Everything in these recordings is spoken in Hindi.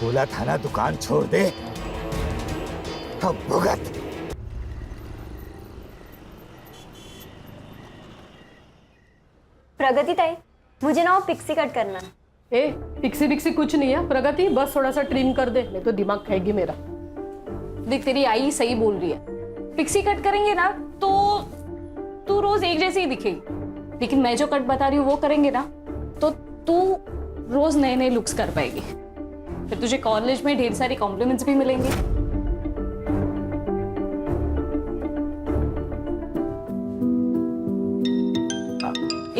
बोला था ना दुकान छोड़ दे, अब भुगत। प्रगति ताई, मुझे ना वो पिक्सी कट करना है। ए, पिक्सी बिक्सी कुछ नहीं है प्रगति, बस थोड़ा सा ट्रिम कर दे, नहीं तो दिमाग खाएगी मेरा। देख तेरी आई सही बोल रही है, पिक्सी कट करेंगे ना तो तू रोज एक जैसी ही दिखेगी, लेकिन मैं जो कट बता रही हूँ वो करेंगे ना तो तू रोज नए नए लुक्स कर पाएगी, फिर तुझे कॉलेज में ढेर सारी कॉम्प्लीमेंट्स भी मिलेंगे।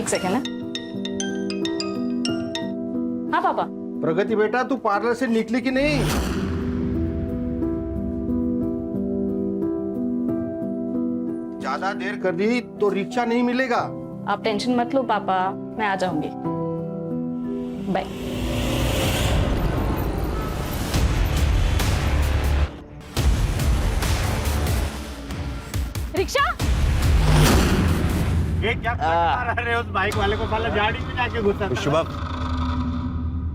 एक सेकेंड है। हाँ पापा। प्रगति बेटा, तू पार्लर से निकली कि नहीं? ज्यादा देर कर दी तो रिक्शा नहीं मिलेगा। आप टेंशन मत लो पापा, मैं आ जाऊंगी। बाय। रिक्शा, ये क्या कर रहे हो? उस बाइक वाले को साला गाड़ी में जाके घुसा। शुभम,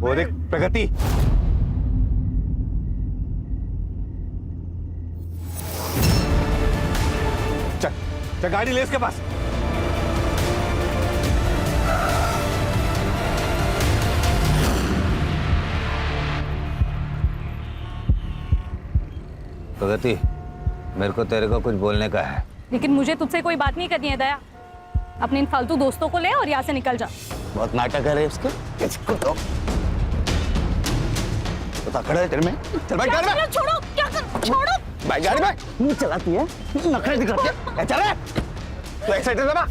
वो देख प्रगति। चल चल, गाड़ी ले इसके पास। प्रगति, मेरे को तेरे को कुछ बोलने का है। लेकिन मुझे तुझसे कोई बात नहीं करनी है दया, अपने इन फालतू दोस्तों को ले और यहाँ से निकल जा। बहुत नाटक है रे इसके। इसको तो खड़ा है तेरे में। चल भाई गाड़ी में। छोड़ो, क्या कर, छोड़ो भाई गाड़ी में। नहीं चलाती है, नखरे दिखाती है। चल रे, तो एक्साइटेड है ना?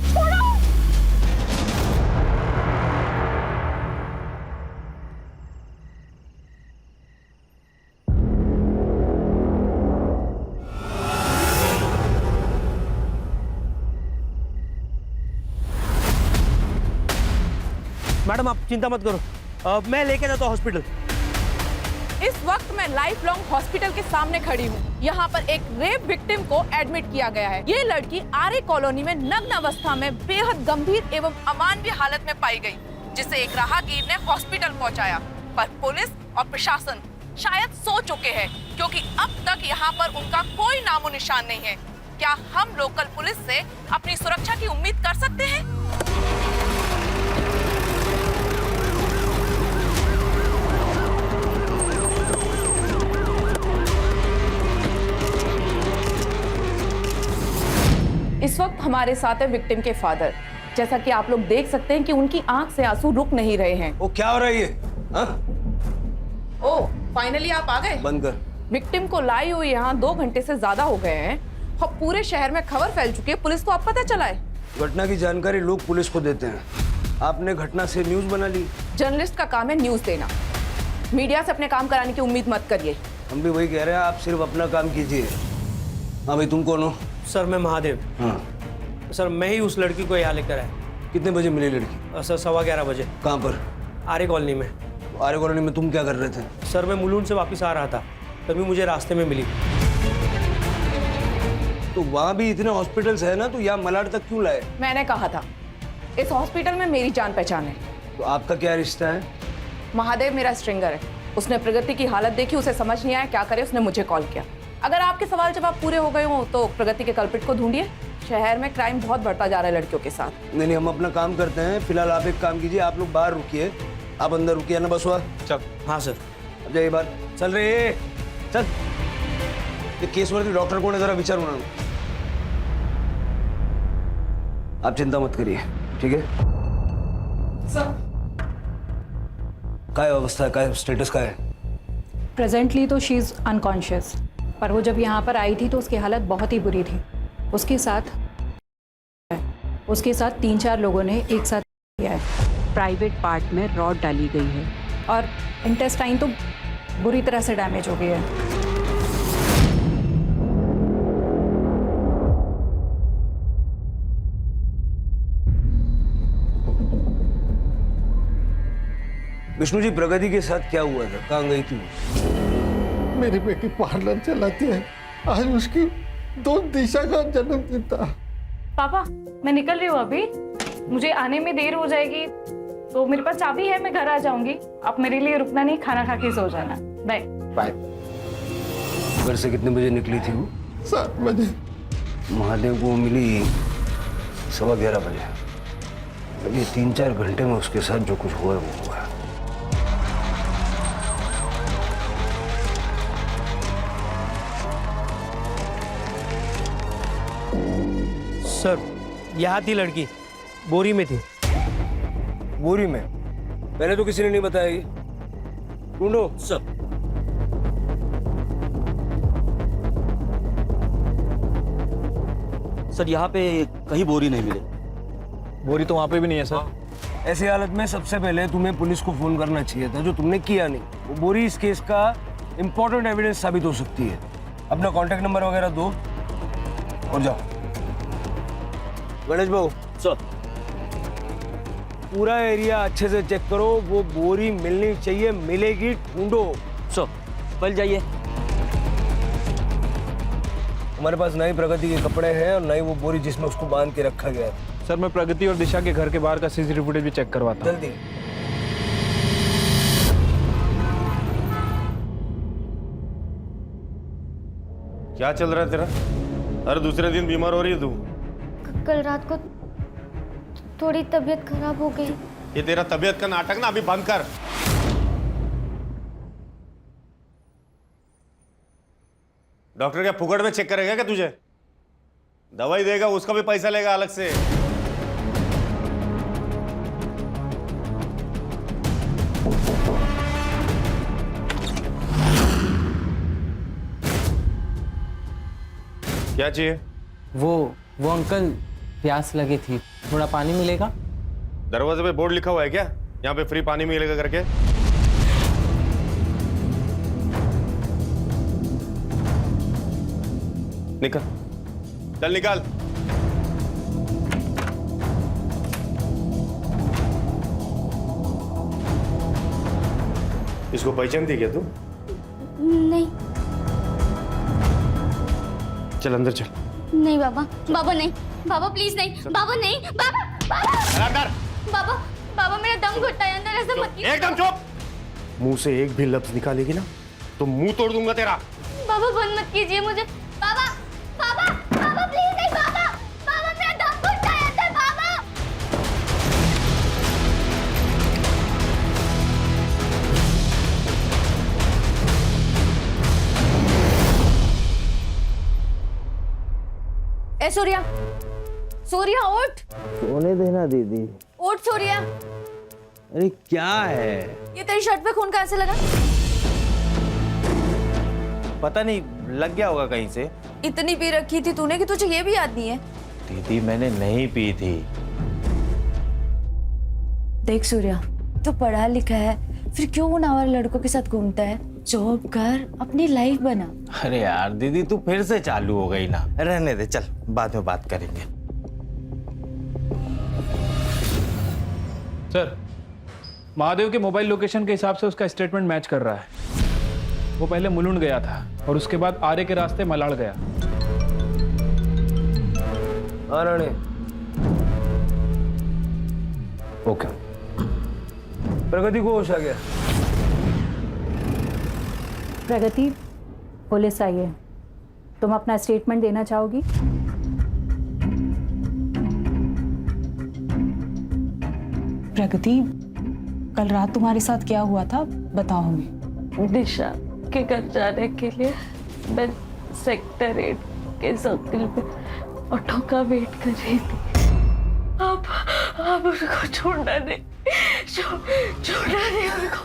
मैडम आप चिंता मत करो, मैं लेके जाता हूँ हॉस्पिटल। इस वक्त मैं लाइफ लॉन्ग हॉस्पिटल के सामने खड़ी हूँ। यहाँ पर एक रेप विक्टिम को एडमिट किया गया है। ये लड़की आर्य कॉलोनी में नग्न अवस्था में बेहद गंभीर एवं अमानवीय हालत में पाई गई, जिसे एक राहगीर ने हॉस्पिटल पहुँचाया। पर पुलिस और प्रशासन शायद सो चुके हैं, क्योंकि अब तक यहाँ पर उनका कोई नामो निशान नहीं है। क्या हम लोकल पुलिस से अपनी सुरक्षा की उम्मीद कर सकते हैं? इस वक्त हमारे साथ है विक्टिम के फादर। जैसा कि आप लोग देख सकते हैं कि उनकी आंख से आंसू रुक नहीं रहे हैं। वो क्या हो रहा है ये? ओह, फाइनली आप आ गए। बंद कर। विक्टिम को लाई हुई यहाँ 2 घंटे से ज्यादा हो गए हैं और पूरे शहर में खबर फैल चुकी है। पुलिस को अब पता चला है। घटना की जानकारी लोग पुलिस को देते हैं, आपने घटना से न्यूज बना ली। जर्नलिस्ट का काम है न्यूज देना, मीडिया से अपने काम कराने की उम्मीद मत करिए। हम भी वही कह रहे हैं, आप सिर्फ अपना काम कीजिए। हाँ भाई, तुम कौन हो? सर मैं महादेव। हाँ सर मैं ही उस लड़की को यहाँ लेकर आया। कितने बजे मिली लड़की? सर 11:15 बजे। कहाँ पर? आर्य कॉलोनी में। आर्य कॉलोनी में तुम क्या कर रहे थे? सर मैं मुलुंड से वापस आ रहा था, तभी मुझे रास्ते में मिली। तो वहाँ भी इतने हॉस्पिटल्स है ना, तो यहाँ मलाड तक क्यों लाए? मैंने कहा था इस हॉस्पिटल में मेरी जान पहचान है। तो आपका क्या रिश्ता है? महादेव मेरा स्ट्रिंगर है। उसने प्रगति की हालत देखी, उसे समझ नहीं आया क्या करे, उसने मुझे कॉल किया। अगर आपके सवाल जवाब पूरे हो गए हो तो प्रगति के कल्प्रिट को ढूंढिए। शहर में क्राइम बहुत बढ़ता जा रहा है लड़कियों के साथ। नहीं, हम अपना काम करते हैं। फिलहाल आप एक काम कीजिए, आप लोग बाहर रुकिए, आप अंदर रुकिए ना। बस हुआ? चल। हाँ सर। अब जाइए बाहर। चल रे चल। ये केस वरती डॉक्टर कोण है जरा विचारू ना। आप चिंता मत करिए, ठीक है? सर काय अवस्था है, काय स्टेटस का है? प्रेजेंटली तो शी इज़ अनकॉन्शियस, पर वो जब यहाँ पर आई थी तो उसकी हालत बहुत ही बुरी थी। उसके साथ 3-4 लोगों ने एक साथ किया है। प्राइवेट पार्ट में रॉड डाली गई है और इंटेस्टाइन तो बुरी तरह से डैमेज हो गई है। विष्णु जी, प्रगति के साथ क्या हुआ था? कहाँ गई थी? मेरी बेटी पार्लर चलाती है, आज उसकी 2 दिशा का जन्मदिन था। पापा मैं निकल रही हूँ अभी, मुझे आने में देर हो जाएगी, तो मेरे पास चाबी है, मैं घर आ जाऊंगी। आप मेरे लिए रुकना नहीं, खाना खा के सो जाना। बाय। बाय। घर से कितने बजे निकली थी वो? 7 बजे। महादेव को मिली 11:15 बजे। अभी 3-4 घंटे में उसके साथ जो कुछ हुआ है वो हुआ है। सर यहाँ थी लड़की, बोरी में थी। बोरी में? पहले तो किसी ने नहीं बताया ये। ढूंढो। सर सर यहाँ पे कहीं बोरी नहीं मिले। बोरी तो वहाँ पे भी नहीं है सर। ऐसी हालत में सबसे पहले तुम्हें पुलिस को फोन करना चाहिए था, जो तुमने किया नहीं। वो बोरी इस केस का इंपॉर्टेंट एविडेंस साबित हो सकती है। अपना कांटेक्ट नंबर वगैरह दो और जाओ। गणेश बाबू सर पूरा एरिया अच्छे से चेक करो, वो बोरी मिलनी चाहिए, मिलेगी, ढूंढो। सर कल जाइए। हमारे पास ना ही प्रगति के कपड़े हैं और ना ही वो बोरी जिसमें उसको बांध के रखा गया है। सर मैं प्रगति और दिशा के घर के बाहर का सीसीटीवी फुटेज भी चेक करवाता हूँ। जल्दी। क्या चल रहा है तेरा? हर दूसरे दिन बीमार हो रही है तू। कल रात को थोड़ी तबीयत खराब हो गई। ये तेरा तबीयत का नाटक ना अभी बंद कर। डॉक्टर क्या फुकट में चेक करेगा क्या तुझे? दवाई देगा, उसका भी पैसा लेगा अलग से। क्या चाहिए? वो अंकल प्यास लगी थी, थोड़ा पानी मिलेगा? दरवाजे पे बोर्ड लिखा हुआ है क्या यहाँ पे फ्री पानी मिलेगा करके? निकल, चल निकाल। इसको पहचानती क्या तू? नहीं चल अंदर चल। नहीं बाबा, बाबा नहीं, बाबा प्लीज नहीं, बाबा नहीं, बाबा, बाबा, अंदर। बाबा, बाबा मेरा दम घुटता है अंदर, ऐसा मत कीजिए। एकदम चुप। मुंह से एक भी लफ्ज निकालेगी ना तो मुंह तोड़ दूंगा तेरा। बाबा बंद मत कीजिए मुझे। बाबा, बाबा, बाबा प्लीज नहीं, बाबा, बाबा मेरा दम घुटता है अंदर, बाबा। ए सूर्या, सूर्या उठ। सोने देना दीदी। उठ सूर्या। अरे क्या है? ये तेरी शर्ट पे खून कहाँ से लगा? पता नहीं, लग गया होगा कहीं से। इतनी पी रखी थी तूने कि तुझे ये भी याद नहीं है? दीदी मैंने नहीं पी थी। देख सूर्या, तू पढ़ा लिखा है, फिर क्यों उन आवारा लड़कों के साथ घूमता है? जॉब कर, अपनी लाइफ बना। अरे यार दीदी तू फिर से चालू हो गई ना। रहने दे, चल बाद में बात करेंगे। सर महादेव के मोबाइल लोकेशन के हिसाब से उसका स्टेटमेंट मैच कर रहा है। वो पहले मुलुंड गया था और उसके बाद आरे के रास्ते मलाड़ गया। हाँ राणे। ओके। प्रगति को होश आ गया। प्रगति, पुलिस आई है, तुम अपना स्टेटमेंट देना चाहोगी? प्रगति, कल रात तुम्हारे साथ क्या हुआ था बताओ हमें। दिशा के घर जाने के लिए मैं सेक्टर 8 के सर्कल पे ऑटो का वेट कर रही थी। आप उसको छोड़ना नहीं, छोड़ना नहीं उनको,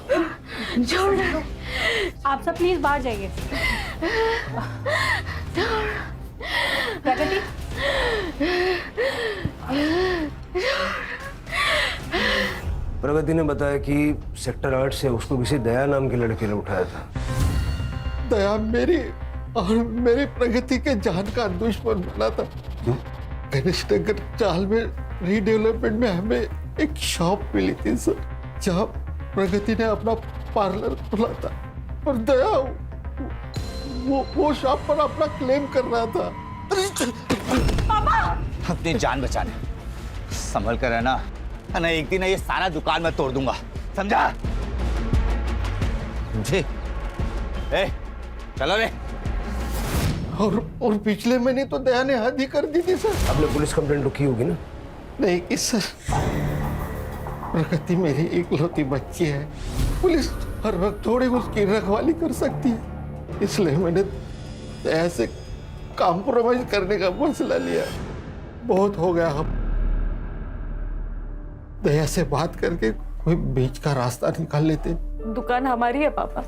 छोड़ना नहीं। आप सब प्लीज बाहर जाइए। प्रगति, प्रगति ने बताया कि सेक्टर 8 से उसको किसी दया नाम के लड़के ने उठाया था। दया मेरी और मेरी प्रगति के जान का दुश्मन बना था। गणेश नगर चाल में रीडेवलपमेंट में हमें एक शॉप मिली थी सर, जहाँ प्रगति ने अपना पार्लर खोला था और दया वो शॉप पर अपना क्लेम कर रहा था। अपनी जान बचाने संभल कर रहना, ना एक दिन ये सारा दुकान मैं तोड़ दूंगा, समझा? मुझे ए, चलो रे। और पिछले महीने तो दया ने हद ही कर दी थी सर। आपने पुलिस कंप्लेंट लिखी होगी ना? नहीं कि सर, प्रगति मेरी इकलौती बच्ची है, पुलिस हर वक्त थोड़ी उसकी रखवाली कर सकती है, इसलिए मैंने दया से कॉम्प्रोमाइज करने का फैसला लिया। बहुत हो गया, हम दया से बात करके कोई बीच का रास्ता निकाल लेते। दुकान हमारी है पापा,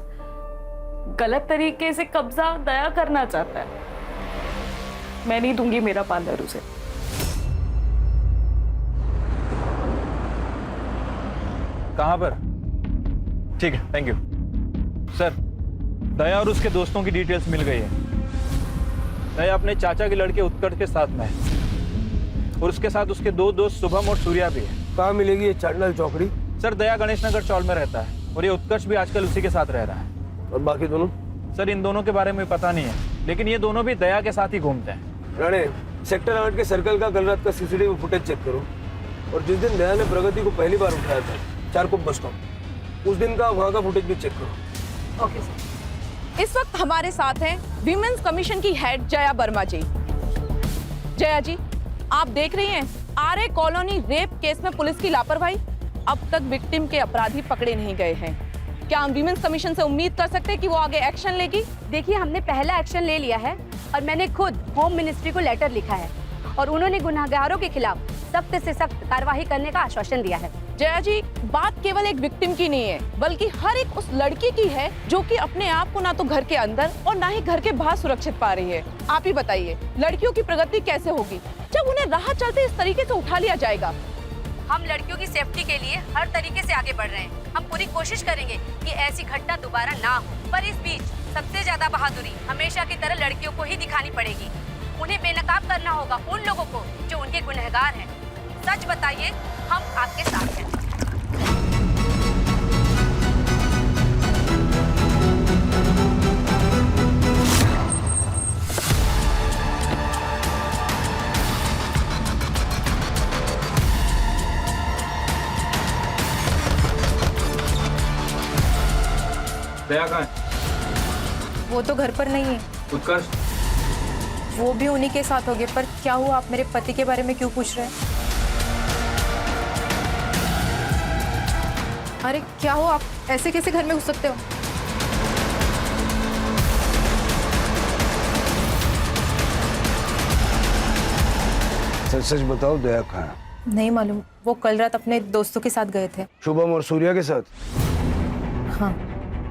गलत तरीके से कब्जा दया करना चाहता है। मैं नहीं दूंगी मेरा पार्लर उसे। कहां पर? ठीक है, थैंक यू सर। दया और उसके दोस्तों की डिटेल्स मिल गई है। दया अपने चाचा के लड़के उत्कर्ष के साथ में है और उसके साथ उसके दो दोस्त शुभम और सूर्या भी है। कहाँ मिलेगी ये चांडल चौकड़ी? सर दया गणेश नगर चौल में रहता है और ये उत्कर्ष भी आजकल उसी के साथ रह रहा है। और बाकी दोनों? सर इन दोनों के बारे में पता नहीं है, लेकिन ये दोनों भी दया के साथ ही घूमते हैं। राणे, सेक्टर 8 के सर्कल का कल रात का सीसीटीवी फुटेज चेक करो और जिस दिन दया ने प्रगति को पहली बार उठाया था चारकोप बस स्टॉप, उस दिन का वहाँ का फुटेज भी चेक करो। Okay sir. इस वक्त हमारे साथ हैं विमेंस कमीशन की हेड जया वर्मा जी। जया जी, आप देख रही हैं आरए कॉलोनी रेप केस में पुलिस की लापरवाही। अब तक विक्टिम के अपराधी पकड़े नहीं गए हैं। क्या हम विमेंस कमीशन से उम्मीद कर सकते हैं कि वो आगे एक्शन लेगी? देखिए, हमने पहला एक्शन ले लिया है और मैंने खुद होम मिनिस्ट्री को लेटर लिखा है और उन्होंने गुनहगारों के खिलाफ सख्त से सख्त कार्रवाई करने का आश्वासन दिया है। जया जी, बात केवल एक विक्टिम की नहीं है, बल्कि हर एक उस लड़की की है जो कि अपने आप को ना तो घर के अंदर और ना ही घर के बाहर सुरक्षित पा रही है। आप ही बताइए, लड़कियों की प्रगति कैसे होगी जब उन्हें राह चलते इस तरीके से उठा लिया जाएगा? हम लड़कियों की सेफ्टी के लिए हर तरीके से आगे बढ़ रहे हैं। हम पूरी कोशिश करेंगे कि ऐसी घटना दोबारा ना हो, पर इस बीच सबसे ज्यादा बहादुरी हमेशा की तरह लड़कियों को ही दिखानी पड़ेगी। उन्हें बेनकाब करना होगा उन लोगों को जो उनके गुनहगार हैं। सच बताइए, हम आपके साथ हैं। दया कहाँ है? वो तो घर पर नहीं है। उत्कर्ष? वो भी उन्हीं के साथ होंगे। पर क्या हुआ, आप मेरे पति के बारे में क्यों पूछ रहे हैं? अरे क्या हुआ, आप ऐसे कैसे घर में घुस सकते हो? सच सच बताओ, दया कहाँ है? नहीं मालूम, वो कल रात अपने दोस्तों के साथ गए थे। शुभम और सूर्या के साथ? हाँ।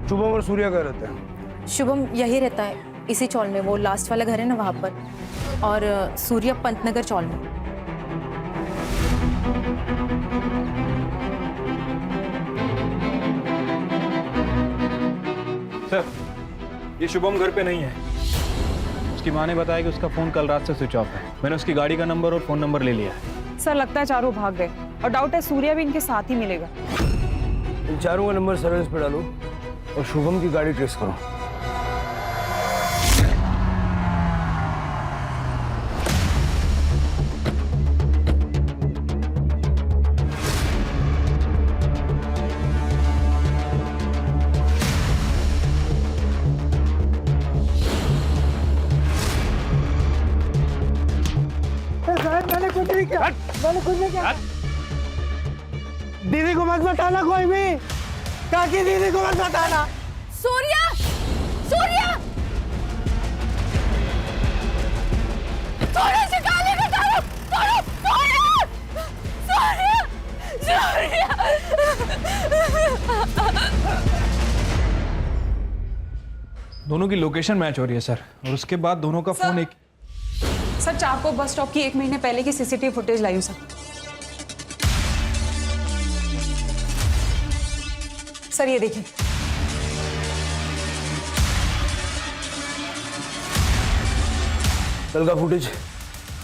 शुभम और सूर्या कहाँ रहते हैं? शुभम यही रहता है, इसी चौल में। वो लास्ट वाला घर है ना, वहाँ पर। और सूर्या पंतनगर चौल में। सर, ये शुभम घर पे नहीं है। उसकी माँ ने बताया कि उसका फोन कल रात से स्विच ऑफ है। मैंने उसकी गाड़ी का नंबर और फोन नंबर ले लिया है। सर लगता है चारों भाग गए और डाउट है सूर्या भी इनके साथ ही मिलेगा। इन चारों का नंबर सर्विस पे डालो और शुभम की गाड़ी ट्रेस करो। मैंने कुछ नहीं किया, मैंने कुछ नहीं किया। दीदी को मत बताना कोई भी, काकी दीदी को मत बताना। सूर्या! सूर्या! सूर्या से गाली निकालो! सूर्या! सूर्या! दोनों की लोकेशन मैच हो रही है सर, और उसके बाद दोनों का फोन एक। सर चारकोप बस स्टॉप की 1 महीने पहले की सीसीटीवी फुटेज लाई हूं सर। सर ये देखिए। कल का फुटेज?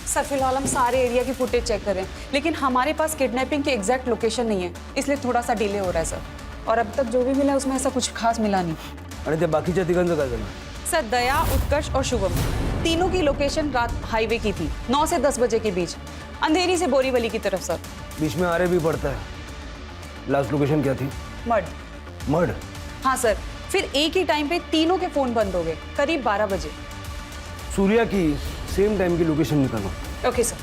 सर फिलहाल हम सारे एरिया की फुटेज चेक कर रहे हैं, लेकिन हमारे पास किडनैपिंग की एग्जैक्ट लोकेशन नहीं है, इसलिए थोड़ा सा डिले हो रहा है सर। और अब तक जो भी मिला उसमें ऐसा कुछ खास मिला नहीं। आणि त्या बाकीच्या तिघांचं काय झालं? सर दया, उत्कर्ष और शुभम तीनों की लोकेशन रात हाईवे की थी, 9 से 10 बजे के बीच, अंधेरी से बोरीवली की तरफ सर। बीच में आरे भी पड़ता है। लास्ट लोकेशन क्या थी? मड। मड? हाँ सर, फिर एक ही टाइम पे तीनों के फोन बंद हो गए, करीब 12 बजे। सूर्या की सेम टाइम की लोकेशन निकालो। Okay sir.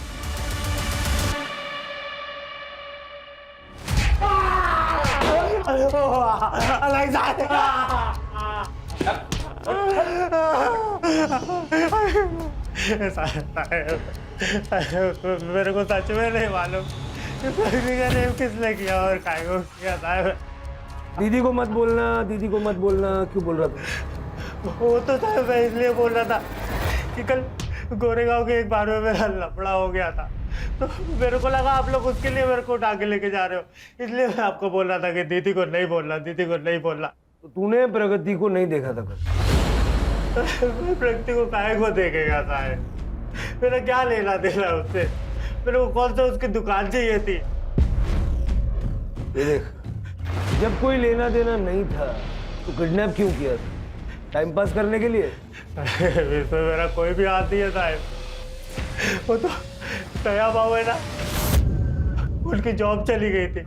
मेरे को सच में नहीं मालूम किसने किया और काय को किया साहब। दीदी को मत बोलना, दीदी को मत बोलना। क्यों बोल रहा था? वो तो साहब मैं इसलिए बोल रहा था कि कल गोरेगांव के एक बार में मेरा लफड़ा हो गया था, तो मेरे को लगा आप लोग उसके लिए मेरे को उठा के लेके जा रहे हो, इसलिए मैं आपको बोल रहा था कि दीदी को नहीं बोलना, दीदी को नहीं बोलना। तो तूने प्रगति को नहीं देखा था कल? प्रगति को काहे को देखेगा साहब? मेरा क्या लेना देना उससे? मेरे को कौन सा उसकी दुकान चाहिए थी? ये देख, जब कोई लेना देना नहीं था तो किडनैप क्यों किया था? टाइम पास करने के लिए? इसमें मेरा कोई भी हाथ नहीं है साहब। वो तो दया बाबू है ना, उनकी जॉब चली गई थी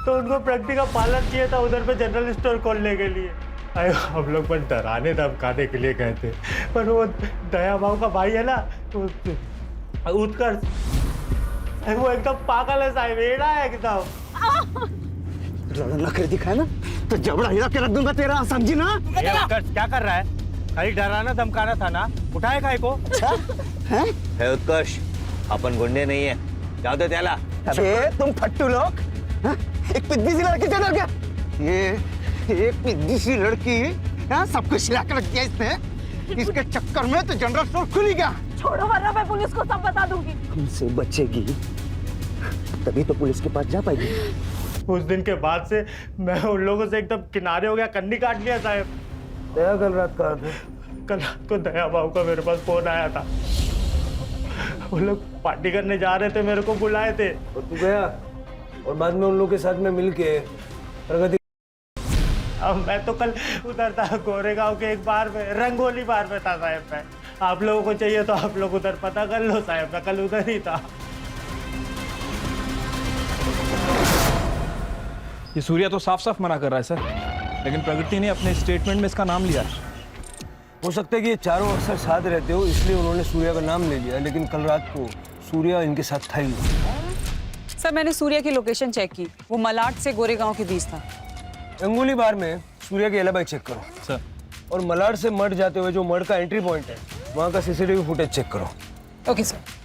तो उनको प्रगति का पालन किया था उधर पे जनरल स्टोर खोलने के लिए। हम लोग बस डराने धमकाने के लिए गए थे, पर वो दया बाबू का भाई है ना तो उत्कर्ष, वो एकदम पागल है साहब, एड़ा है एकदम। नखरे दिखाए ना तो जबड़ा हिला के रख दूंगा तेरा, समझी ना? उत्कर्ष क्या कर रहा है? खाली डराना धमकाना था ना, उठाए काय को? है उत्कर्ष, अपन गुंडे नहीं है, जाओ दे त्याला। तुम फट्टू लोग, एक पिद्दी सी लड़की से डर गया। ये एक पिद्दी सी लड़की सब कुछ हिला कर रख दिया इसने। इसके चक्कर में तो जनरल स्टोर खुल ही गया। छोड़ो वरना मैं पुलिस को सब बता दूंगी। हमसे बचेगी तभी तो पुलिस के पास जा पाएगी। उस दिन के बाद से मैं उन लोगों से एकदम किनारे हो गया, कन्नी काट लिया साहब। दया कल रात कहाँ थे? कल रात को दया बाबू का मेरे पास फोन आया था, वो लोग पार्टी करने जा रहे थे, मेरे को बुलाए थे। और तू गया और बाद में उन लोगों के साथ में मिलके प्रगति। अब मैं तो कल उधर था गोरेगांव के एक बार में, रंगोली बार में था साहब। मैं, आप लोगों को चाहिए तो आप लोग उधर पता कर लो साहब, मैं कल उधर ही था। ये सूर्या तो साफ साफ मना कर रहा है सर, लेकिन प्रगति ने अपने स्टेटमेंट में इसका नाम लिया। हो सकता है कि ये चारों अक्सर साथ रहते हो इसलिए उन्होंने सूर्या का नाम ले लिया, लेकिन कल रात को सूर्या इनके साथ था ही नहीं। सर मैंने सूर्या की लोकेशन चेक की, वो मलाड से गोरेगांव के बीच था। रंगोली बार में सूर्या की एलिबाई चेक करो सर, और मलाड से मठ जाते हुए जो मठ का एंट्री पॉइंट है वहाँ का सीसीटीवी फुटेज चेक करो। Okay sir.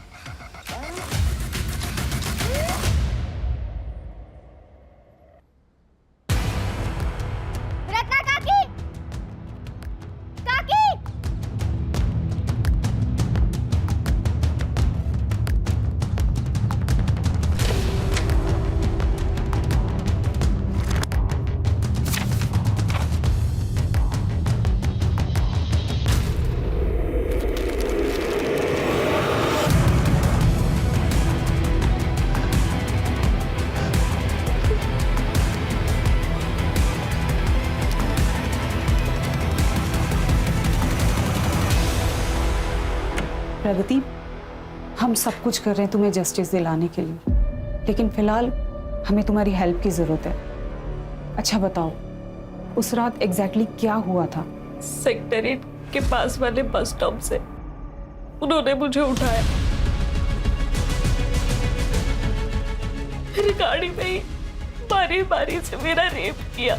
प्रगति, हम सब कुछ कर रहे हैं तुम्हें जस्टिस दिलाने के लिए, लेकिन फिलहाल हमें तुम्हारी हेल्प की जरूरत है। अच्छा बताओ, उस रात एग्जैक्टली क्या हुआ था? सेक्रेटरीट के पास वाले बस स्टॉप से उन्होंने मुझे उठाया, मेरी गाड़ी में ही बारी बारी से मेरा रेप किया।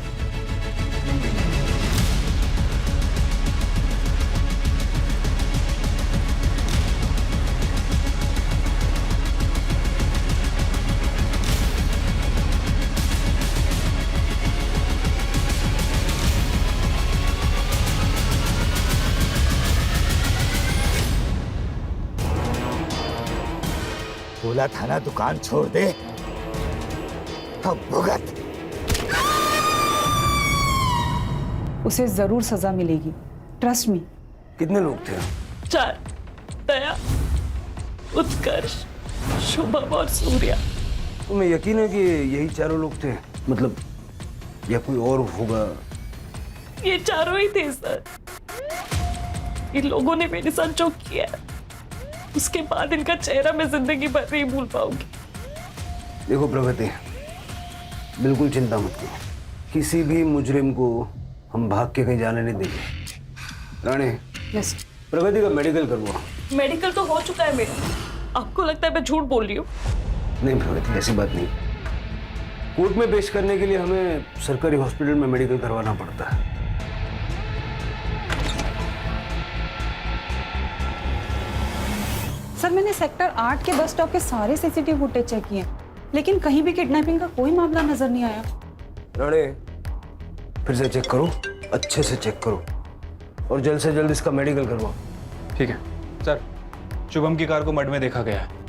बोला था ना दुकान छोड़ दे, अब भुगत। उसे जरूर सजा मिलेगी, ट्रस्ट मी। कितने लोग थे? 4, दया, उत्कर्ष, शुभम और सूर्या। तुम्हें यकीन है कि यही चारों लोग थे? मतलब या कोई और होगा? ये चारों ही थे सर। इन लोगों ने मेरे साथ जो किया, उसके बाद इनका चेहरा मैं जिंदगी भर नहीं भूल पाऊंगी। देखो प्रगति, बिल्कुल चिंता मत करो, किसी भी मुजरिम को हम भाग के कहीं जाने नहीं देंगे। रानी, यस। प्रगति का मेडिकल करवा। मेडिकल तो हो चुका है मेरा। आपको लगता है मैं झूठ बोल रही हूँ? नहीं प्रगति, ऐसी बात नहीं। कोर्ट में पेश करने के लिए हमें सरकारी हॉस्पिटल में मेडिकल करवाना पड़ता है। सर मैंने सेक्टर 8 के बस स्टॉप के सारे सीसीटीवी फुटेज चेक किए, लेकिन कहीं भी किडनैपिंग का कोई मामला नजर नहीं आया। राणे, फिर से चेक करो, अच्छे से चेक करो और जल्द से जल्द इसका मेडिकल करवाओ। ठीक है सर। शुभम की कार को मड में देखा गया है।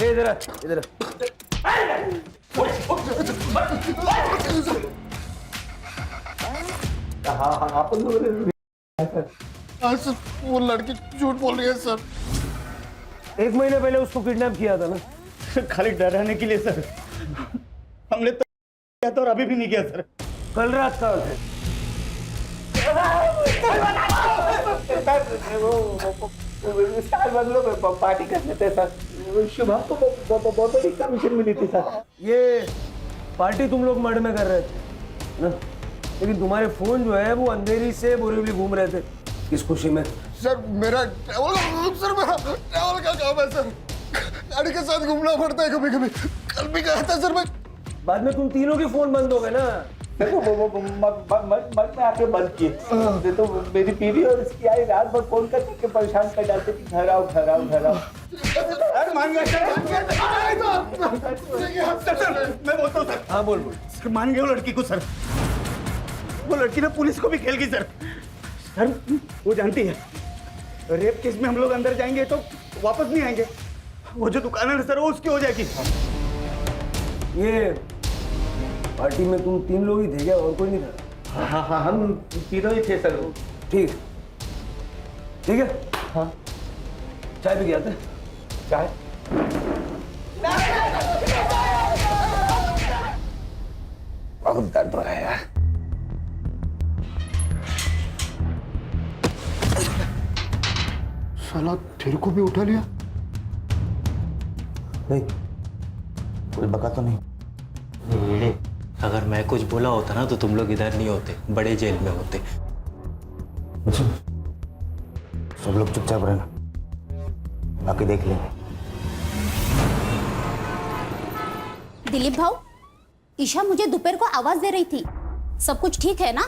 इधर इधर सर वो लड़की झूठ बोल रही है सर। 1 महीने पहले उसको किडनैप किया था ना? खाली डराने के लिए सर। हमने तो किया था और अभी भी नहीं किया सर। कल रात का है। पार्टी करने थे सर। शुभम को बहुत बड़ी कमीशन मिली थी सर। ये पार्टी तुम लोग मड में कर रहे थे ना, लेकिन तुम्हारे फोन जो है वो अंधेरी से बोरीवली घूम रहे थे। किस खुशी में? सर मेरा ट्रैवल का काम है सर। गाड़ी के साथ घूमना पड़ता है कभी कभी। कल भी गया था सर मैं। बाद में तुम तीनों के फोन बंद हो गए ना। देखो मत में आके बंद किए तो मेरी बीवी और इसकी आई रात भर फोन करके परेशान कर डालते कि घर आओ घर आओ घर आओ। मान गया सर। मैं बोलता हूँ सर। हाँ बोल बोल। सर मान गए वो लड़की को सर। वो लड़की ना पुलिस को भी खेल गई सर। सर वो जानती है रेप केस में हम लोग अंदर जाएंगे तो वापस नहीं आएंगे। वो जो दुकान है सर वो उसकी हो जाएगी। ये पार्टी में तुम 3 लोग ही थे क्या, और कोई नहीं था? हाँ हम तीनों ही थे सर। ठीक ठीक है। हाँ चाय भी आते? चाय बहुत दर्द हो रहा है यार। साला तेरे को भी उठा लिया? नहीं, कोई बका तो नहीं। अगर मैं कुछ बोला होता ना तो तुम लोग इधर नहीं होते, बड़े जेल में होते। सब लोग चुपचाप रहना, बाकी देख लेंगे। दिलीप भाऊ, ईशा मुझे दोपहर को आवाज दे रही थी। सब कुछ ठीक है ना?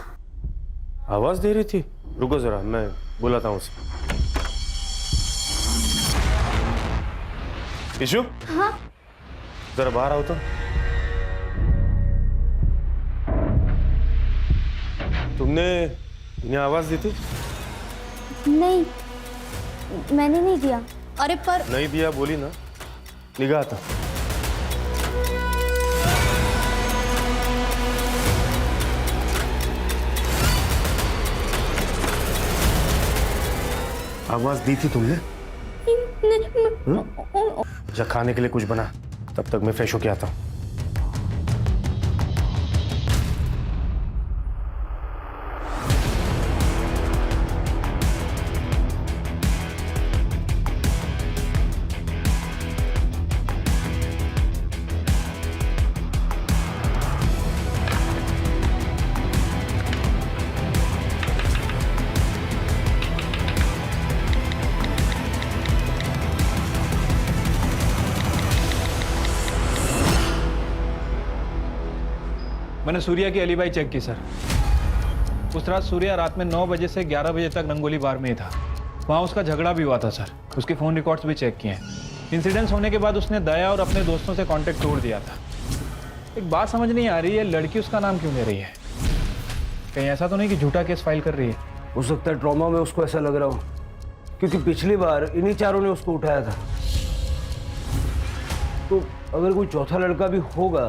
आवाज दे रही थी? रुको जरा, मैं बुलाता हूँ उसे। ईशु? हाँ जरा बाहर आओ तो। तुमने इन्हें आवाज दी थी? नहीं, मैंने नहीं दिया। अरे पर नहीं दिया बोली ना, निगाह था। आवाज दी थी तुमने? अच्छा खाने के लिए कुछ बना, तब तक मैं फ्रेश होके आता हूँ। मैंने सूर्या की एलिबाई चेक की सर। उस रात सूर्या रात में 9 बजे से 11 बजे तक रंगोली बार में ही था। वहाँ उसका झगड़ा भी हुआ था सर। उसके फ़ोन रिकॉर्ड्स भी चेक किए हैं। इंसिडेंट्स होने के बाद उसने दया और अपने दोस्तों से कांटेक्ट तोड़ दिया था। एक बात समझ नहीं आ रही है, लड़की उसका नाम क्यों ले रही है? कहीं ऐसा तो नहीं कि झूठा केस फाइल कर रही है? हो सकता है ट्रॉमा में उसको ऐसा लग रहा हो, क्योंकि पिछली बार इन्हीं चारों ने उसको उठाया था। तो अगर कोई चौथा लड़का भी होगा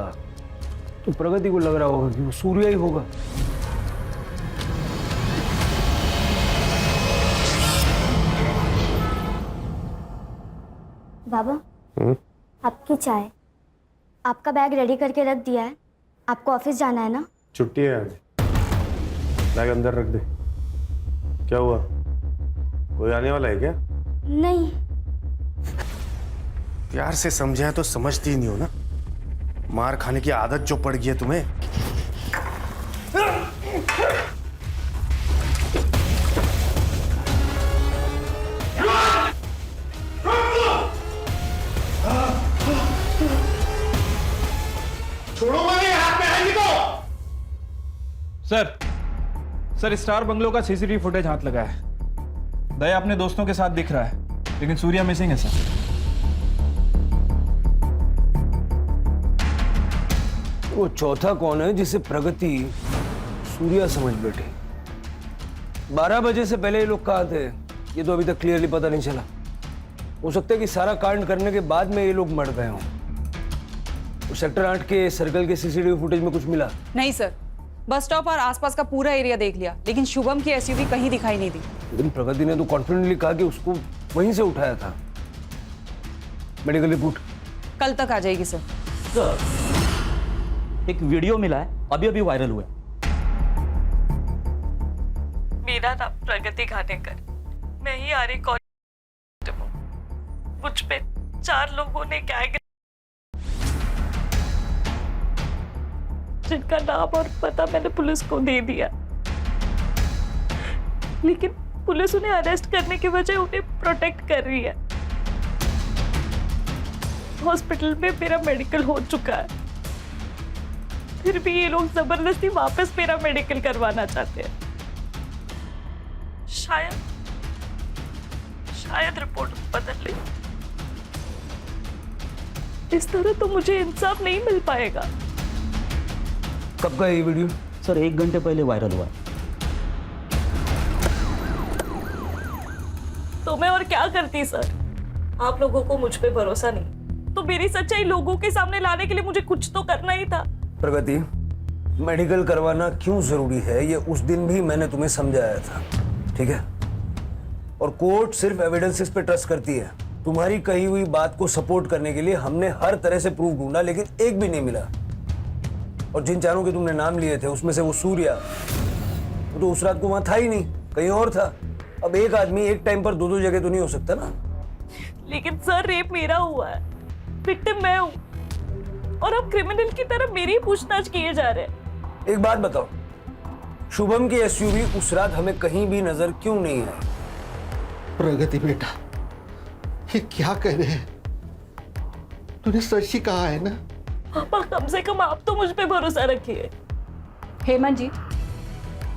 तो प्रगति को लग रहा होगा कि वो सूर्या ही होगा। बाबा आपकी चाय। आपका बैग रेडी करके रख दिया है, आपको ऑफिस जाना है ना? छुट्टी है आज। बैग अंदर रख दे। क्या हुआ, कोई आने वाला है क्या? नहीं। प्यार से समझाया तो समझती ही नहीं हो ना। मार खाने की आदत जो पड़ गई है तुम्हें। छोड़ो मेरे हाथ में है तो। सर स्टार बंगलो का सीसीटीवी फुटेज हाथ लगा है। दया अपने दोस्तों के साथ दिख रहा है, लेकिन सूर्या मिसिंग है सर। वो चौथा कौन है जिसे प्रगति सूर्या समझ बैठे? 12 बजे से पहले ये लोग कहाँ थे, ये तो अभी तक क्लियरली पता नहीं चला। हो सकता है कि सारा कांड करने के बाद में ये लोग मर गए हों। तो सेक्टर 8 के सर्कल के सीसीटीवी फुटेज में कुछ मिला? नहीं सर, बस स्टॉप और आसपास का पूरा एरिया देख लिया, लेकिन शुभम की एसयूवी कहीं दिखाई नहीं दी। लेकिन प्रगति ने तो कॉन्फिडेंटली कहा कि उसको वहीं से उठाया था। मेडिकल रिपोर्ट कल तक आ जाएगी सर। एक वीडियो मिला है, अभी अभी वायरल हुआ है। मेरा नाम प्रगति खानेकर, मैं ही आर्य कॉलेज हूँ। मुझ पे 4 लोगों ने गैंग जिनका नाम और पता मैंने पुलिस को दे दिया, लेकिन पुलिस उन्हें अरेस्ट करने के बजाय उन्हें प्रोटेक्ट कर रही है। हॉस्पिटल में मेरा मेडिकल हो चुका है, फिर भी ये लोग जबरदस्ती वापस मेरा मेडिकल करवाना चाहते हैं। शायद रिपोर्ट बदल ली। इस तरह तो मुझे इंसाफ नहीं मिल पाएगा। कब का ये वीडियो? सर 1 घंटे पहले वायरल हुआ। तो मैं और क्या करती सर? आप लोगों को मुझ पे भरोसा नहीं, तो मेरी सच्चाई लोगों के सामने लाने के लिए मुझे कुछ तो करना ही था। प्रगति, मेडिकल करवाना क्यों जरूरी है ये उस दिन भी मैंने तुम्हें समझाया था, ठीक है? और कोर्ट सिर्फ एविडेंसेस पे ट्रस्ट करती है। तुम्हारी कही हुई बात को सपोर्ट करने के लिए हमने हर तरह से प्रूफ ढूंढा, लेकिन एक भी नहीं मिला। और जिन चारों के तुमने नाम लिए थे उसमें से वो सूर्या, वो तो उस रात को वहां था ही नहीं, कहीं और था। अब एक आदमी एक टाइम पर 2-2 जगह तो नहीं हो सकता ना। लेकिन सर रेप मेरा हुआ है, विक्टिम मैं हूँ, और अब क्रिमिनल की तरह मेरी पूछताछ किए जा रहे हैं। एक बात बताओ, शुभम की एसयूवी उस रात हमें कहीं भी नजर क्यों नहीं आई? प्रगति बेटा, ये क्या कह रहे हैं? तूने सच ही कहा है ना? पापा कम से कम आप तो मुझ पे भरोसा रखिए। हेमंत जी,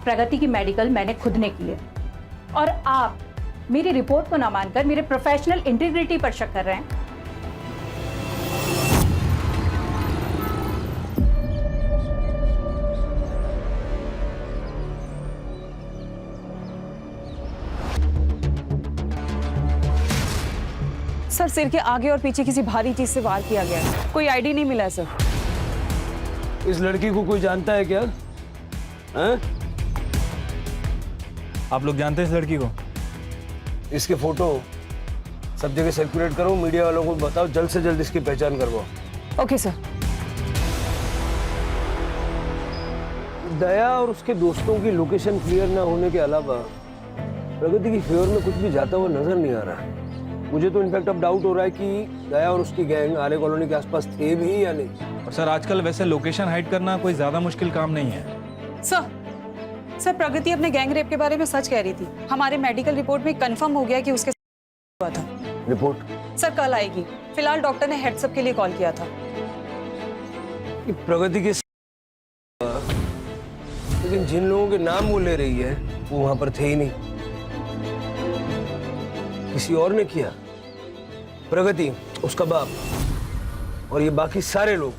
प्रगति की मेडिकल मैंने खुद ने की है, और आप मेरी रिपोर्ट को ना मानकर मेरे प्रोफेशनल इंटीग्रिटी पर शक कर रहे हैं। सर सिर के आगे और पीछे किसी भारी चीज से वार किया गया है, कोई आईडी नहीं मिला है सर। इस लड़की को कोई जानता है क्या? हैं? आप लोग जानते हैं इस लड़की को? इसके फोटो सब जगह सर्कुलेट करो, मीडिया वालों को बताओ, जल्द से जल्द इसकी पहचान करवाओ। Okay sir. दया और उसके दोस्तों की लोकेशन क्लियर ना होने के अलावा प्रगति की फेवर में कुछ भी जाता हुआ नजर नहीं आ रहा है। मुझे तो इनफैक्ट अब डाउट हो रहा है कि दया और उसकी गैंग आर्य कॉलोनी के आसपास थे भी या नहीं। और सर आजकल वैसे लोकेशन हाइड करना कोई ज्यादा मुश्किल काम नहीं है। सर प्रगति अपने गैंग रेप के बारे में सच कह रही थी। हमारे मेडिकल रिपोर्ट में कंफर्म हो गया कि उसके साथ हुआ था। रिपोर्ट सर कल आएगी, फिलहाल डॉक्टर ने हेड्सअप के लिए कॉल किया था। प्रगति के लेकिन जिन लोगों के नाम वो ले रही है वो वहां पर थे ही नहीं, किसी और ने किया। प्रगति, उसका बाप और ये बाकी सारे लोग,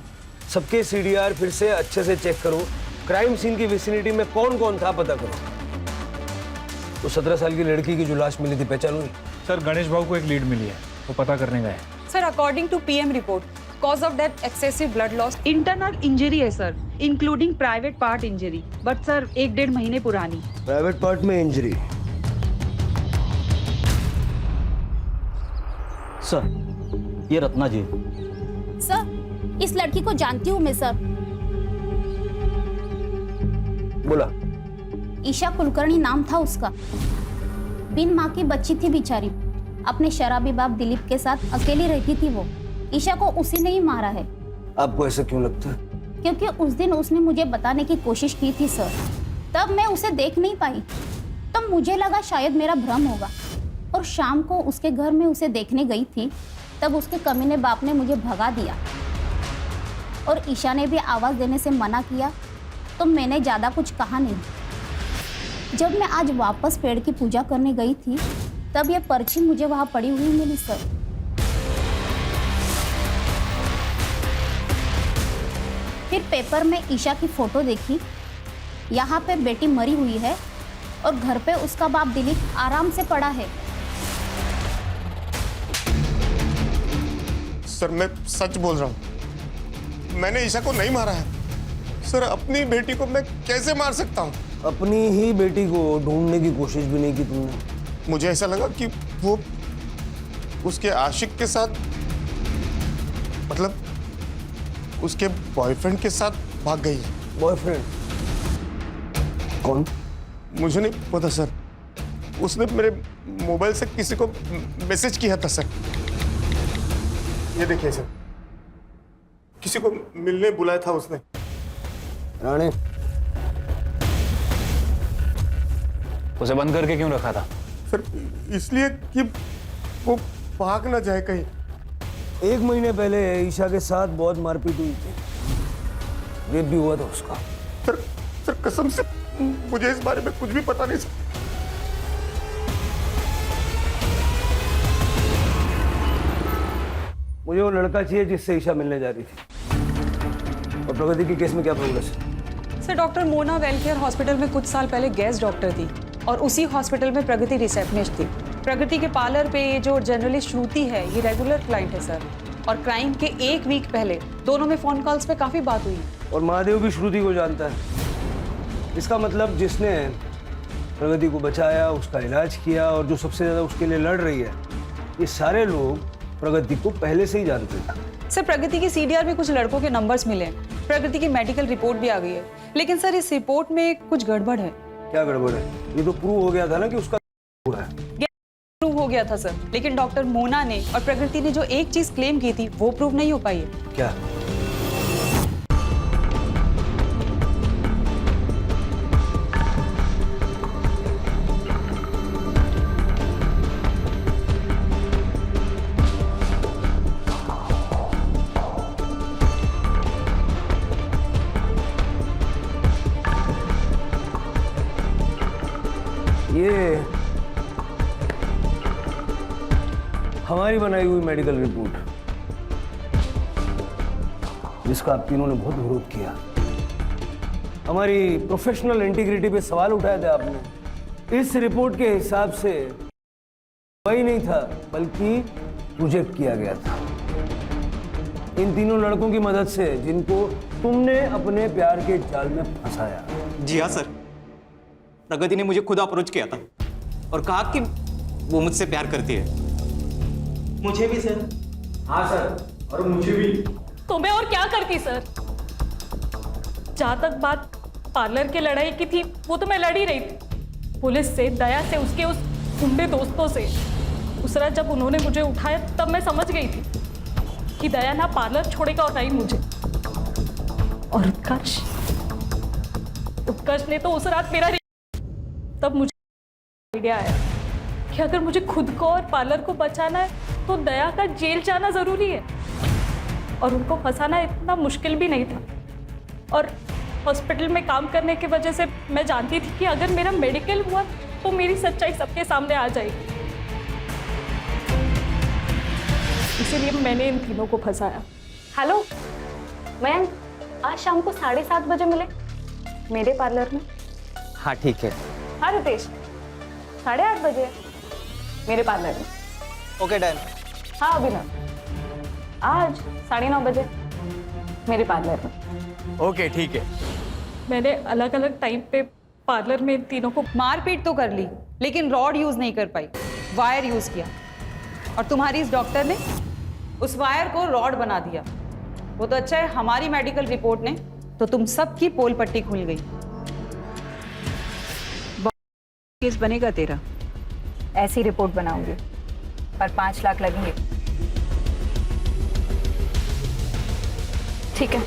सबके सीडीआर फिर से अच्छे से चेक करो। क्राइम सीन की विसिनिटी में कौन कौन था पता करो। तो 17 साल की लड़की की जो लाश मिली थी पहचान हुई? सर गणेश भाऊ को एक लीड मिली है, वो पता करने गए। Sir according to PM report, cause of death excessive blood loss. Internal injury है sir, including private part injury, but sir 1-1.5 महीने पुरानी। प्राइवेट पार्ट में इंजरी? सर, ये रत्ना जी। सर, इस लड़की को जानती हूँ मैं सर। बोला। ईशा कुलकर्णी नाम था उसका। बिन माँ की बच्ची थी बेचारी। अपने शराबी बाप दिलीप के साथ अकेली रहती थी वो। ईशा को उसी ने ही मारा है। आपको ऐसा क्यों लगता है? क्योंकि उस दिन उसने मुझे बताने की कोशिश की थी सर। तब मैं उसे देख नहीं पाई। तब मुझे लगा शायद मेरा भ्रम होगा, और शाम को उसके घर में उसे देखने गई थी। तब उसके कमीने बाप ने मुझे भगा दिया, और ईशा ने भी आवाज़ देने से मना किया, तो मैंने ज़्यादा कुछ कहा नहीं। जब मैं आज वापस पेड़ की पूजा करने गई थी, तब ये पर्ची मुझे वहाँ पड़ी हुई मिली सर। फिर पेपर में ईशा की फोटो देखी। यहाँ पे बेटी मरी हुई है, और घर पे उसका बाप दिलीप आराम से पड़ा है। सर, मैं सच बोल रहा हूँ। मैंने ईशा को नहीं मारा है सर। अपनी बेटी को मैं कैसे मार सकता हूँ? अपनी ही बेटी को ढूंढने की कोशिश भी नहीं की तुमने? मुझे ऐसा लगा कि वो उसके आशिक के साथ, मतलब उसके बॉयफ्रेंड के साथ भाग गई है। बॉयफ्रेंड? कौन? मुझे नहीं पता सर। उसने मेरे मोबाइल से किसी को मैसेज किया था सर। ये देखिए सर, किसी को मिलने बुलाया था उसने। राणे, उसे बंद करके क्यों रखा था? सर, इसलिए कि वो भाग ना जाए कहीं। 1 महीने पहले ईशा के साथ बहुत मारपीट हुई थी, रेप भी हुआ था उसका। सर कसम से मुझे इस बारे में कुछ भी पता नहीं सर। मुझे वो लड़का चाहिए जिससे ईशा मिलने जा रही थी। और प्रगति के केस में क्या प्रोग्रेस है? Sir, doctor Mona welfare hospital में कुछ साल पहले गेस्ट डॉक्टर थी, और उसी हॉस्पिटल में प्रगति रिसेप्शनिस्ट थी। प्रगति के पार्लर पे ये जो जर्नलिस्ट श्रुति है, ये रेगुलर क्लाइंट है सर। और क्राइम के 1 वीक पहले दोनों में फोन कॉल्स पे काफी बात हुई। और महादेव भी श्रुति को जानता है। इसका मतलब जिसने प्रगति को बचाया, उसका इलाज किया, और जो सबसे ज्यादा उसके लिए लड़ रही है, ये सारे लोग प्रगति को पहले से ही जानते थे। सर, प्रगति की सीडीआर में कुछ लड़कों के नंबर्स मिले। प्रगति की मेडिकल रिपोर्ट भी आ गई है, लेकिन सर इस रिपोर्ट में कुछ गड़बड़ है। क्या गड़बड़ है? ये तो प्रूव हो गया था ना कि उसका हुआ है। प्रूव हो गया था सर, लेकिन डॉक्टर मोना ने और प्रगति ने जो एक चीज क्लेम की थी वो प्रूव नहीं हो पाई है। क्या? ये हमारी बनाई हुई मेडिकल रिपोर्ट, जिसका आप तीनों ने बहुत विरोध किया। हमारी प्रोफेशनल इंटीग्रिटी पे सवाल उठाए थे आपने। इस रिपोर्ट के हिसाब से वही नहीं था, बल्कि प्रोजेक्ट किया गया था इन तीनों लड़कों की मदद से, जिनको तुमने अपने प्यार के जाल में फंसाया। जी हाँ सर, प्रगति ने मुझे खुद अप्रोच किया था और कहा कि वो मुझसे प्यार करती है। मुझे भी सर। हाँ सर, और मुझे भी। तो मैं और क्या करती सर? जहां तक बात पार्लर के लड़ाई की थी, वो तो मैं लड़ ही रही थी, पुलिस से, दया से, उसके उस गुंडे दोस्तों से। उस रात जब उन्होंने मुझे उठाया, तब मैं समझ गई थी कि दया ना पार्लर छोड़ेगा और ना ही मुझे। और उत्कर्ष ने तो उस रात मेरा, तब मुझे आइडिया आया कि अगर मुझे खुद को और पार्लर को बचाना है तो दया का जेल जाना जरूरी है, और उनको फंसाना इतना मुश्किल भी नहीं था। और हॉस्पिटल में काम करने की वजह से मैं जानती थी कि अगर मेरा मेडिकल हुआ तो मेरी सच्चाई सबके सामने आ जाएगी। इसीलिए मैंने इन तीनों को फंसाया। हेलो मयंक, आज शाम को 7:30 बजे मिले मेरे पार्लर में। हाँ ठीक है। हाँ रितेश, 8:30 बजे मेरे पार्लर में। Okay done. हाँ अभिनव, आज 9:30 बजे मेरे पार्लर में। ओके ठीक है। मैंने अलग अलग टाइम पे पार्लर में तीनों को मारपीट तो कर ली, लेकिन रॉड यूज नहीं कर पाई, वायर यूज किया। और तुम्हारी इस डॉक्टर ने उस वायर को रॉड बना दिया। वो तो अच्छा है हमारी मेडिकल रिपोर्ट ने तो तुम सबकी पोल पट्टी खुल गई। केस बनेगा तेरा। ऐसी रिपोर्ट बनाऊंगी पर 5 लाख लगेंगे। ठीक है।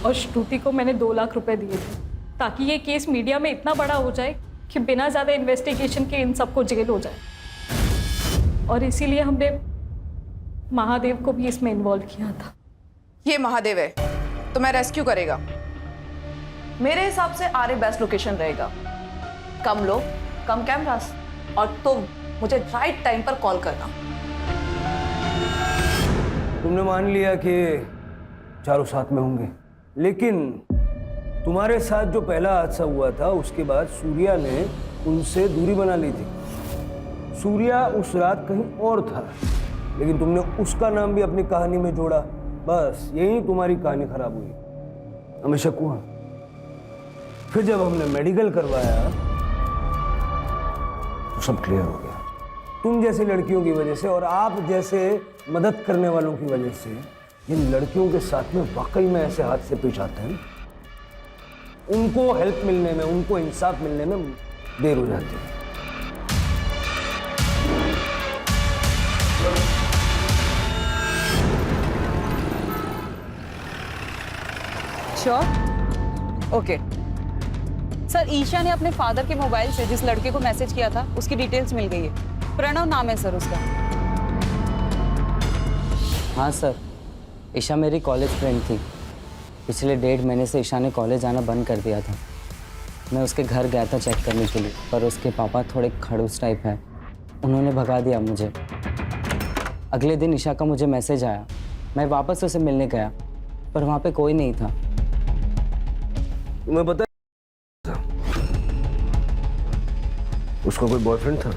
और श्रुति को मैंने 2 लाख रुपए दिए थे ताकि ये केस मीडिया में इतना बड़ा हो जाए कि बिना ज़्यादा इन्वेस्टिगेशन के इन सबको जेल हो जाए। और इसीलिए हमने महादेव को भी इसमें इन्वॉल्व किया था। ये महादेव है तो मैं रेस्क्यू करेगा। मेरे हिसाब से आरे बेस्ट लोकेशन रहेगा। कम लोग, कम कैमरास, और तुम मुझे राइट टाइम पर कॉल करना। तुमने मान लिया कि चारों साथ में होंगे, लेकिन तुम्हारे साथ जो पहला हादसा हुआ था उसके बाद सूर्या ने उनसे दूरी बना ली थी। सूर्या उस रात कहीं और था, लेकिन तुमने उसका नाम भी अपनी कहानी में जोड़ा। बस यही तुम्हारी कहानी खराब हुई। हमें शक हुआ, फिर जब हमने मेडिकल करवाया तो सब क्लियर हो गया। तुम जैसी लड़कियों की वजह से और आप जैसे मदद करने वालों की वजह से जिन लड़कियों के साथ में वाकई में ऐसे हादसे पेश आते हैं, उनको हेल्प मिलने में, उनको इंसाफ मिलने में देर हो जाती है। श्योर? ओके सर, ईशा ने अपने फादर के मोबाइल से जिस लड़के को मैसेज किया था उसकी डिटेल्स मिल गई है। प्रणव नाम है सर उसका। हाँ सर, ईशा मेरी कॉलेज फ्रेंड थी। पिछले 1.5 महीने से ईशा ने कॉलेज आना बंद कर दिया था। मैं उसके घर गया था चेक करने के लिए, पर उसके पापा थोड़े खड़ूस टाइप हैं, उन्होंने भगा दिया मुझे। अगले दिन ईशा का मुझे मैसेज आया, मैं वापस उसे मिलने गया, पर वहाँ पे कोई नहीं था। तुम्हें पता था उसका कोई बॉयफ्रेंड था?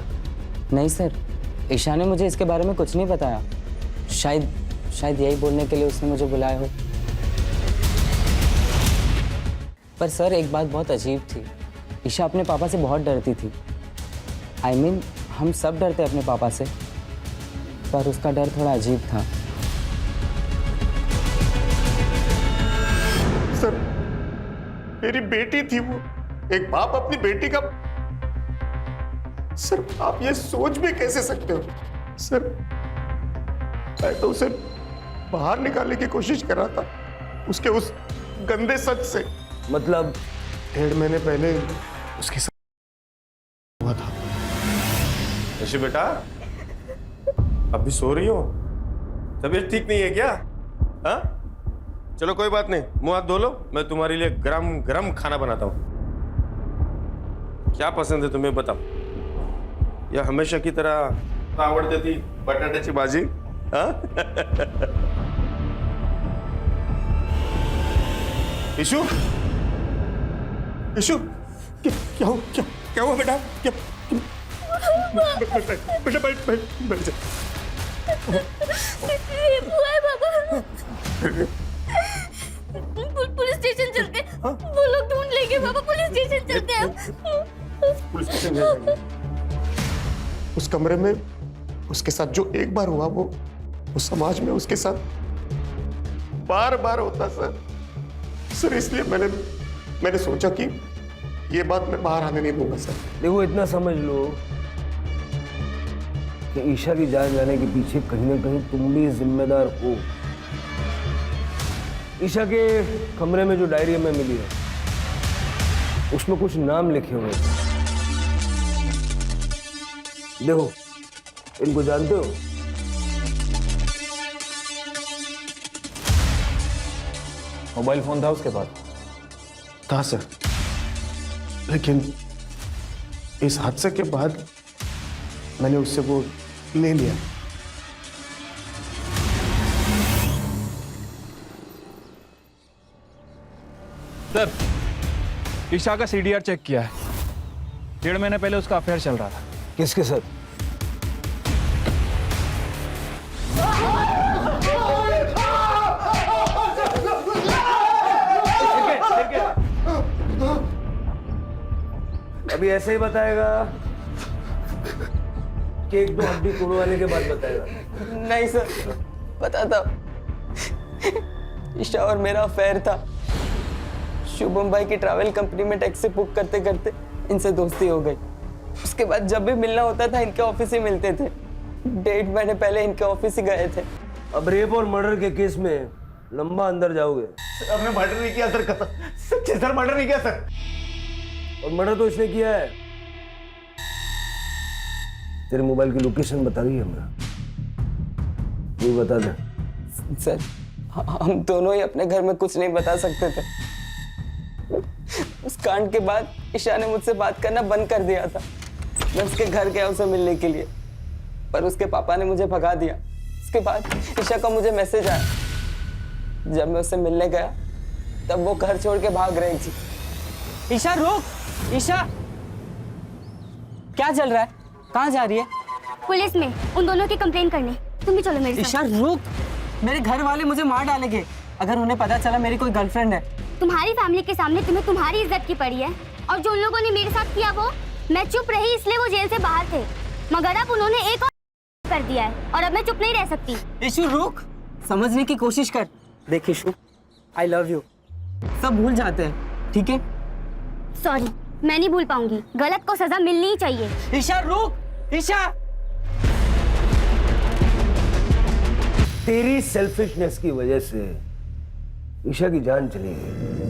नहीं सर, ईशा ने मुझे इसके बारे में कुछ नहीं बताया। शायद यही बोलने के लिए उसने मुझे बुलाया हो। पर सर एक बात बहुत अजीब थी, ईशा अपने पापा से बहुत डरती थी। I mean, हम सब डरते अपने पापा से, पर उसका डर थोड़ा अजीब था। सर, मेरी बेटी थी वो। एक बाप अपनी बेटी का। सर आप ये सोच भी कैसे सकते हो? सर मैं तो उसे बाहर निकालने की कोशिश कर रहा था उसके उस गंदे सच से। मतलब 1.5 महीने पहले उसके साथ हुआ था। ऋषि बेटा, अभी सो रही हो? तबीयत ठीक नहीं है क्या? हाँ, चलो कोई बात नहीं, मुंह हाथ धो लो, मैं तुम्हारे लिए गरम गरम खाना बनाता हूँ। क्या पसंद है तुम्हें बताओ, या हमेशा की तरह आवड़ती थी बटाट्याची भाजी? हाँ? ईशु, ईशु, क्या हुआ बेटा? क्या बेटा बैठ जा। पुलिस स्टेशन चलते, वो लोग ढूंढ लेंगे पापा। पुलिस स्टेशन चलते हैं। पुलिस स्टेशन जाएंगे। उस कमरे में उसके साथ जो एक बार हुआ वो समाज में उसके साथ बार बार होता सर। इसलिए मैंने सोचा कि ये बात मैं बाहर आने नहीं दूंगा सर। देखो, इतना समझ लो कि ईशा की जान जाने के पीछे कहीं ना कहीं तुम भी जिम्मेदार हो। ईशा के कमरे में जो डायरी हमें मिली है उसमें कुछ नाम लिखे हुए हैं। देखो, इनको जानते हो? मोबाइल फोन था उसके पास? था सर, लेकिन इस हादसे के बाद मैंने उससे वो ले लिया। सर, ईशा का CDR चेक किया है। 1.5 महीने पहले उसका अफेयर चल रहा था। किसके साथ? अभी ऐसे ही बताएगा केक तो हड्डी तोड़ने वाले के बाद बताएगा। नहीं सर, पता था। ईशा और मेरा अफेयर था। शुभम भाई की ट्रैवल कंपनी में टैक्सी बुक करते करते इनसे दोस्ती हो गई। उसके बाद जब भी मिलना होता था इनके ऑफिस ही मिलते थे। 1.5 महीने पहले इनके ऑफिस ही गए थे। अब रेप और मर्डर के केस में लंबा अंदर जाओगे। हमने मर्डर नहीं किया सर, कसम सच्ची सर, मर्डर नहीं किया सर। और मर्डर तो इसने किया है। तेरे मोबाइल की लोकेशन बता रही है हमरा, वो बता दे। सर हम दोनों ही अपने घर में कुछ नहीं बता सकते थे। उस कांड के बाद ईशा ने मुझसे बात करना बंद कर दिया था। मैं उसके घर गया उसे मिलने के लिए, पर उसके पापा ने मुझे भगा दिया। उसके बाद ईशा का मुझे मैसेज आया। जब मैं उससे मिलने गया तब वो घर छोड़ के भाग रही थी। ईशा रुक! ईशा क्या चल रहा है? कहाँ जा रही है? पुलिस में उन दोनों की कंप्लेन करने। तुम भी चलो मेरे साथ। ईशा रुक! मेरे घर वाले मुझे मार डालेंगे अगर उन्हें पता चला मेरी कोई गर्लफ्रेंड है। तुम्हारी फैमिली के सामने तुम्हें तुम्हारी इज्जत की पड़ी है, और जो उन लोगों ने मेरे साथ किया वो मैं चुप रही इसलिए वो जेल से बाहर थे, मगर अब उन्होंने एक और कर दिया है और अब मैं चुप नहीं रह सकती। ईशु रुक! समझने की कोशिश कर। देख ईशु, आई लव यू। सब भूल जाते हैं, ठीक है? सॉरी, मैं नहीं भूल पाऊंगी। गलत को सजा मिलनी ही चाहिए। ईशा रुक! ईशा! तेरी सेल्फिशनेस की वजह से ईशा की जान चली गई।